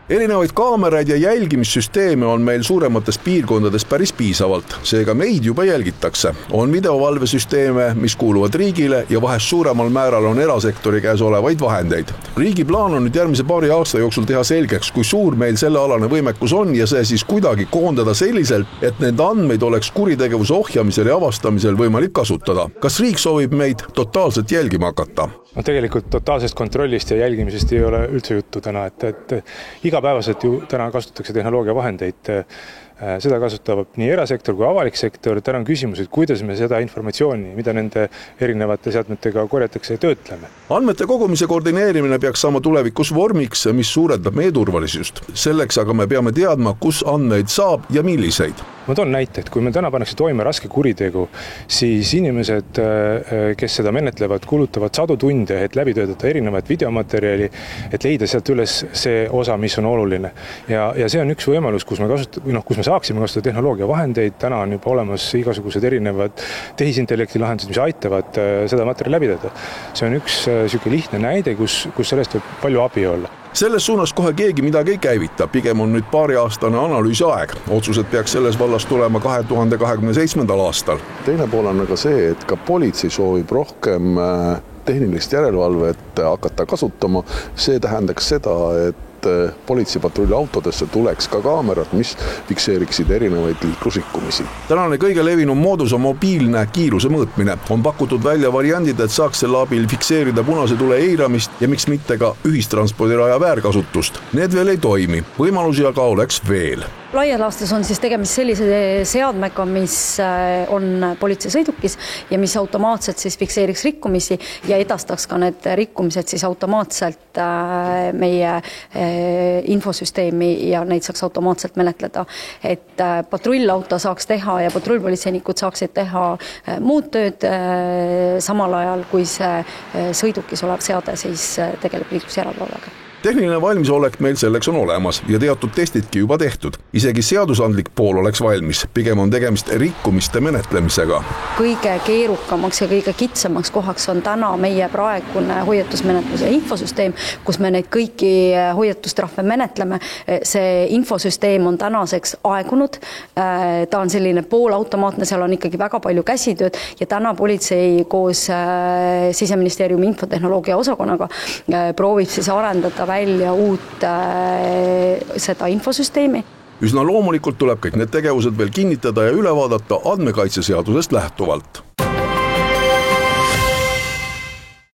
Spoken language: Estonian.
Erinevaid kaameraid ja jälgimissüsteeme on meil suuremates piirkondades päris piisavalt, seega meid juba jälgitakse. On videovalvesüsteeme, mis kuuluvad riigile ja vahest suuremal määral on erasektori käes olevaid vahendeid. Riigi plaan on nüüd järgmise paari aasta jooksul teha selgeks, kui suur meil selle alane võimekus on ja see siis kuidagi koondada selliselt, et need andmeid oleks kuritegevuse ohjamisel ja avastamisel võimalik kasutada. Kas riik soovib meid totaalselt jälgima hakata? No tegelikult totaalsest kontrollist ja jälgimisest ei ole üldse juttu täna, et igapäevaselt ju täna kasutatakse tehnoloogia vahendeid. Seda kasutab nii erasektor kui avalik sektor. Täna on küsimus, et kuidas me seda informatsiooni, mida nende erinevate seadmetega korjatakse ja töötleme. Andmete kogumise koordineerimine peaks saama tulevikus vormiks, mis suurendab meie turvalisust. Selleks aga me peame teadma, kus andmeid saab ja milliseid. Ma toon näite, et kui me täna pannakse toime raske kuritegu, siis inimesed, kes seda menetlevad, kulutavad sadu tunde, et läbi töötada erinevat videomaterjali, et leida sealt üles see osa, mis on oluline. Ja see on üks võimalus, kus me saaksime kasutada tehnoloogia vahendeid. Täna on juba olemas igasugused erinevad tehisintellekti lahendused, mis aitavad seda materjali läbi töötada. See on üks selline lihtne näide, kus sellest võib palju abi olla. Selles suunas kohe keegi midagi ei käivita, pigem on nüüd paariaastane analüüsi aeg. Otsused peaks selles vallas tulema 2027. aastal. Teine pool on aga see, et ka politsei soovib rohkem tehnilist järelevalvet hakata kasutama. See tähendaks seda, et politseipatrull autodesse tuleks ka kaamerad, mis fikseeriksid erinevaid liiklusrikkumisi. Tänane kõige levinum moodus on mobiilne kiiruse mõõtmine. On pakutud välja variandid, et saaks selle abil fikseerida punase tule eiramist ja miks mitte ka ühistranspordiraja väärkasutust. Need veel ei toimi. Võimalusi aga oleks veel. Laias laastus on siis tegemist sellise seadmega, mis on politseisõidukis ja mis automaatselt siis fikseeriks rikkumisi ja edastaks ka need rikkumised siis automaatselt meie infosüsteemi ja neid saaks automaatselt menetleda. Et patrullauto saaks teha ja patrullpolitseinikud saaksid teha muud tööd samal ajal, kui see sõidukis olev seade siis tegeleb liiklusjärelevalvega. Tehniline valmisolek meil selleks on olemas ja teatud testidki juba tehtud. Isegi seadusandlik pool oleks valmis. Pigem on tegemist rikkumiste menetlemisega. Kõige keerukamaks ja kõige kitsamaks kohaks on täna meie praegune hoiatusmenetluse infosüsteem, kus me neid kõiki hoiatustrahve menetleme. See infosüsteem on tänaseks aegunud. Ta on selline poolautomaatne, seal on ikkagi väga palju käsitööd ja täna politsei koos Siseministeeriumi infotehnoloogia osakonnaga proovib siis arendada välja uut seda infosüsteemi. Üsna loomulikult tuleb kõik need tegevused veel kinnitada ja üle vaadata andmekaitseseadusest lähtuvalt.